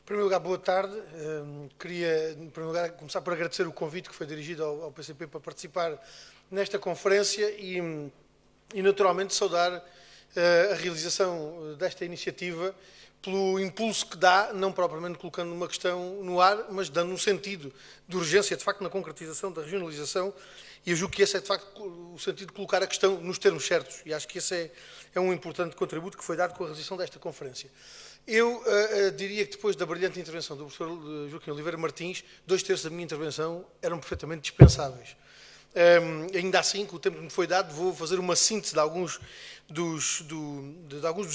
Em primeiro lugar, boa tarde. Queria, em primeiro lugar, começar por agradecer o convite que foi dirigido ao PCP para participar nesta conferência e naturalmente, saudar a realização desta iniciativa pelo impulso que dá, não propriamente colocando uma questão no ar, mas dando um sentido de urgência, de facto, na concretização da regionalização, e eu julgo que esse é, de facto, o sentido de colocar a questão nos termos certos, e acho que esse é um importante contributo que foi dado com a realização desta conferência. Eu diria que depois da brilhante intervenção do professor Joaquim Oliveira Martins, 2/3 da minha intervenção eram perfeitamente dispensáveis. Ainda assim, com o tempo que me foi dado, vou fazer uma síntese de alguns dos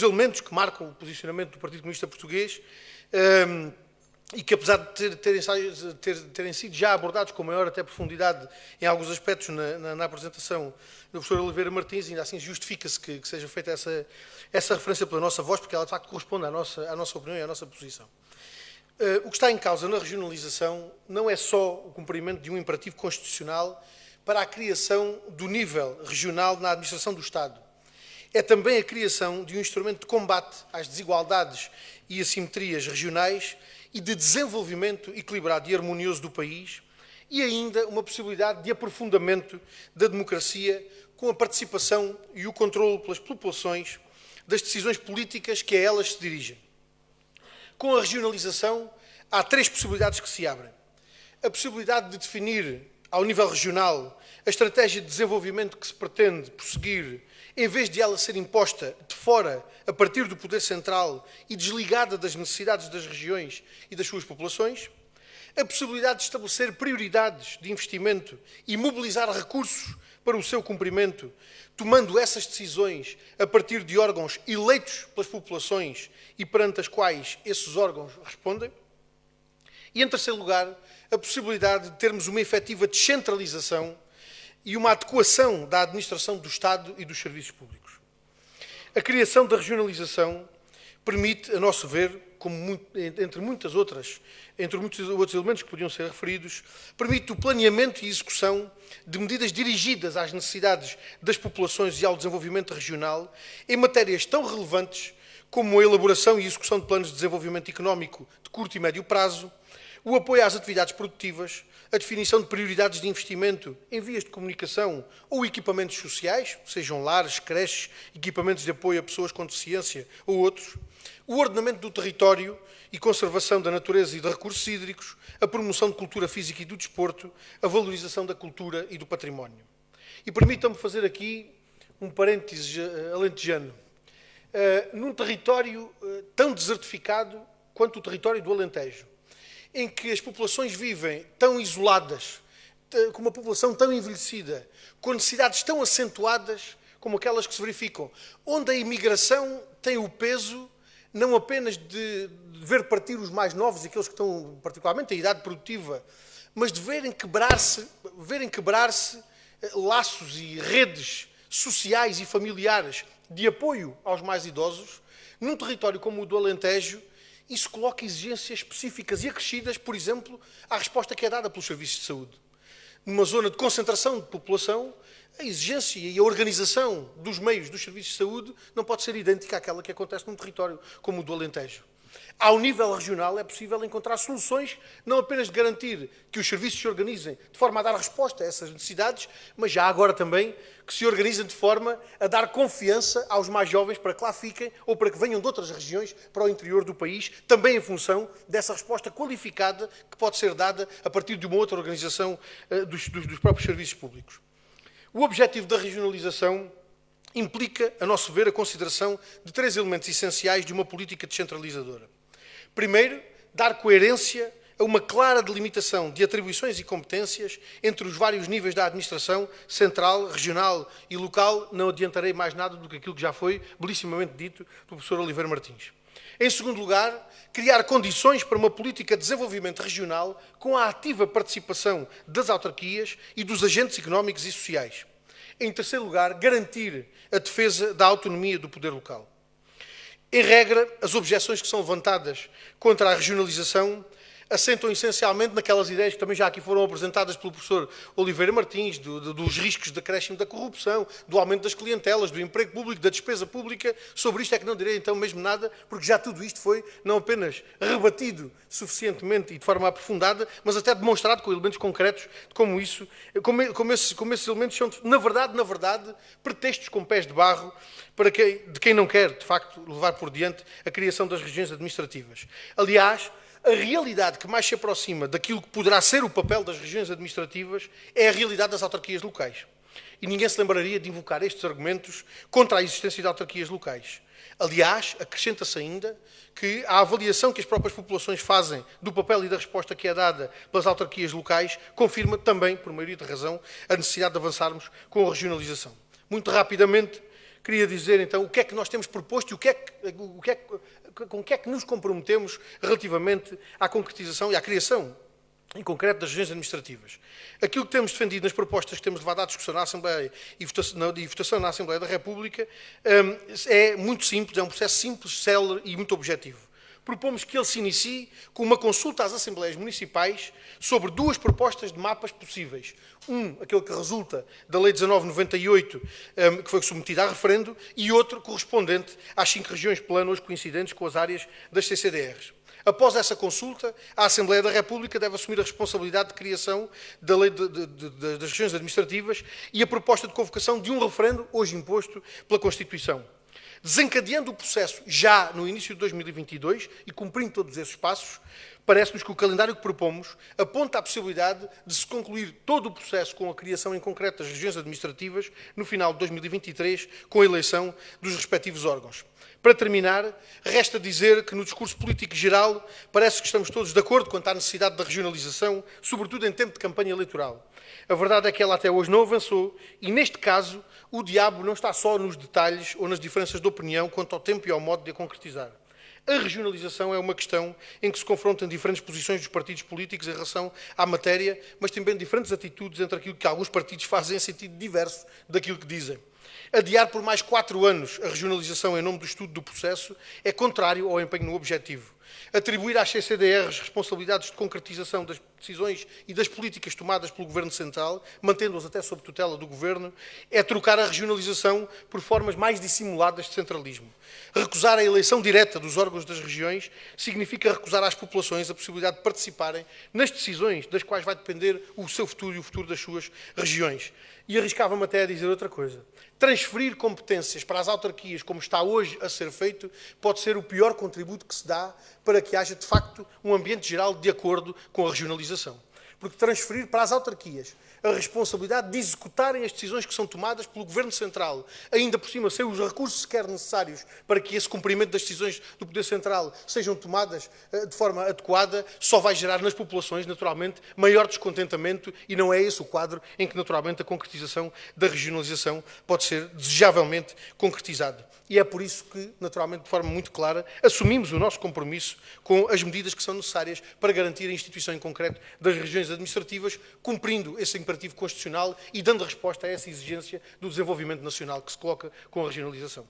elementos que marcam o posicionamento do Partido Comunista Português e que, apesar de terem sido já abordados com maior até profundidade em alguns aspectos na apresentação do professor Oliveira Martins, ainda assim justifica-se que seja feita essa referência pela nossa voz, porque ela de facto corresponde à nossa opinião e à nossa posição. O que está em causa na regionalização não é só o cumprimento de um imperativo constitucional para a criação do nível regional na administração do Estado. É também a criação de um instrumento de combate às desigualdades e assimetrias regionais e de desenvolvimento equilibrado e harmonioso do país, e ainda uma possibilidade de aprofundamento da democracia com a participação e o controle pelas populações das decisões políticas que a elas se dirigem. Com a regionalização, há 3 possibilidades que se abrem. A possibilidade de definir, ao nível regional, a estratégia de desenvolvimento que se pretende prosseguir, em vez de ela ser imposta de fora, a partir do poder central e desligada das necessidades das regiões e das suas populações. A possibilidade de estabelecer prioridades de investimento e mobilizar recursos para o seu cumprimento, tomando essas decisões a partir de órgãos eleitos pelas populações e perante as quais esses órgãos respondem. E, em terceiro lugar, a possibilidade de termos uma efetiva descentralização e uma adequação da administração do Estado e dos serviços públicos. A criação da regionalização permite, a nosso ver, entre muitos outros elementos que podiam ser referidos, permite o planeamento e execução de medidas dirigidas às necessidades das populações e ao desenvolvimento regional em matérias tão relevantes como a elaboração e execução de planos de desenvolvimento económico de curto e médio prazo, o apoio às atividades produtivas, a definição de prioridades de investimento em vias de comunicação ou equipamentos sociais, sejam lares, creches, equipamentos de apoio a pessoas com deficiência ou outros, o ordenamento do território e conservação da natureza e de recursos hídricos, a promoção de cultura física e do desporto, a valorização da cultura e do património. E permitam-me fazer aqui um parênteses alentejano. Num território tão desertificado quanto o território do Alentejo, em que as populações vivem tão isoladas, com uma população tão envelhecida, com necessidades tão acentuadas como aquelas que se verificam, onde a imigração tem o peso não apenas de ver partir os mais novos, aqueles que estão particularmente em idade produtiva, mas de verem quebrar-se laços e redes sociais e familiares de apoio aos mais idosos, num território como o do Alentejo. Isso coloca exigências específicas e acrescidas, por exemplo, à resposta que é dada pelos serviços de saúde. Numa zona de concentração de população, a exigência e a organização dos meios dos serviços de saúde não pode ser idêntica àquela que acontece num território como o do Alentejo. Ao nível regional é possível encontrar soluções, não apenas de garantir que os serviços se organizem de forma a dar resposta a essas necessidades, mas já agora também que se organizem de forma a dar confiança aos mais jovens para que lá fiquem ou para que venham de outras regiões para o interior do país, também em função dessa resposta qualificada que pode ser dada a partir de uma outra organização dos próprios serviços públicos. O objetivo da regionalização implica, a nosso ver, a consideração de 3 elementos essenciais de uma política descentralizadora. Primeiro, dar coerência a uma clara delimitação de atribuições e competências entre os vários níveis da administração, central, regional e local. Não adiantarei mais nada do que aquilo que já foi belíssimamente dito pelo professor Oliveira Martins. Em segundo lugar, criar condições para uma política de desenvolvimento regional com a ativa participação das autarquias e dos agentes económicos e sociais. Em terceiro lugar, garantir a defesa da autonomia do poder local. Em regra, as objeções que são levantadas contra a regionalização assentam essencialmente naquelas ideias que também já aqui foram apresentadas pelo professor Oliveira Martins, dos riscos de acréscimo da corrupção, do aumento das clientelas, do emprego público, da despesa pública. Sobre isto é que não direi então mesmo nada, porque já tudo isto foi não apenas rebatido suficientemente e de forma aprofundada, mas até demonstrado com elementos concretos de como esses elementos são, na verdade, pretextos com pés de barro de quem não quer, de facto, levar por diante a criação das regiões administrativas. Aliás, a realidade que mais se aproxima daquilo que poderá ser o papel das regiões administrativas é a realidade das autarquias locais. E ninguém se lembraria de invocar estes argumentos contra a existência de autarquias locais. Aliás, acrescenta-se ainda que a avaliação que as próprias populações fazem do papel e da resposta que é dada pelas autarquias locais confirma também, por maioria de razão, a necessidade de avançarmos com a regionalização. Muito rapidamente, queria dizer então o que é que nós temos proposto e com o que é que nos comprometemos relativamente à concretização e à criação, em concreto, das regiões administrativas. Aquilo que temos defendido nas propostas que temos levado à discussão na Assembleia e votação na Assembleia da República é muito simples, é um processo simples, célere e muito objetivo. Propomos que ele se inicie com uma consulta às Assembleias Municipais sobre duas propostas de mapas possíveis. Aquele que resulta da Lei 1998, que foi submetida a referendo, e outro correspondente às 5 regiões plano, hoje coincidentes com as áreas das CCDRs. Após essa consulta, a Assembleia da República deve assumir a responsabilidade de criação da Lei das Regiões Administrativas e a proposta de convocação de um referendo, hoje imposto pela Constituição. Desencadeando o processo já no início de 2022 e cumprindo todos esses passos, parece-nos que o calendário que propomos aponta a possibilidade de se concluir todo o processo com a criação em concreto das regiões administrativas no final de 2023, com a eleição dos respectivos órgãos. Para terminar, resta dizer que no discurso político geral parece que estamos todos de acordo quanto à necessidade da regionalização, sobretudo em tempo de campanha eleitoral. A verdade é que ela até hoje não avançou e, neste caso, o diabo não está só nos detalhes ou nas diferenças de opinião quanto ao tempo e ao modo de a concretizar. A regionalização é uma questão em que se confrontam diferentes posições dos partidos políticos em relação à matéria, mas também diferentes atitudes entre aquilo que alguns partidos fazem em sentido diverso daquilo que dizem. Adiar por mais 4 anos a regionalização em nome do estudo do processo é contrário ao empenho no objetivo. Atribuir às CCDRs responsabilidades de concretização das decisões e das políticas tomadas pelo Governo Central, mantendo-as até sob tutela do Governo, é trocar a regionalização por formas mais dissimuladas de centralismo. Recusar a eleição direta dos órgãos das regiões significa recusar às populações a possibilidade de participarem nas decisões das quais vai depender o seu futuro e o futuro das suas regiões. E arriscava-me até a dizer outra coisa. Transferir competências para as autarquias, como está hoje a ser feito, pode ser o pior contributo que se dá para que haja, de facto, um ambiente geral de acordo com a regionalização. Porque transferir para as autarquias a responsabilidade de executarem as decisões que são tomadas pelo Governo Central, ainda por cima sem os recursos sequer necessários para que esse cumprimento das decisões do Poder Central sejam tomadas de forma adequada, só vai gerar nas populações, naturalmente, maior descontentamento e não é esse o quadro em que, naturalmente, a concretização da regionalização pode ser desejavelmente concretizada. E é por isso que, naturalmente, de forma muito clara, assumimos o nosso compromisso com as medidas que são necessárias para garantir a instituição em concreto das regiões administrativas, cumprindo esse imperativo constitucional e dando resposta a essa exigência do desenvolvimento nacional que se coloca com a regionalização.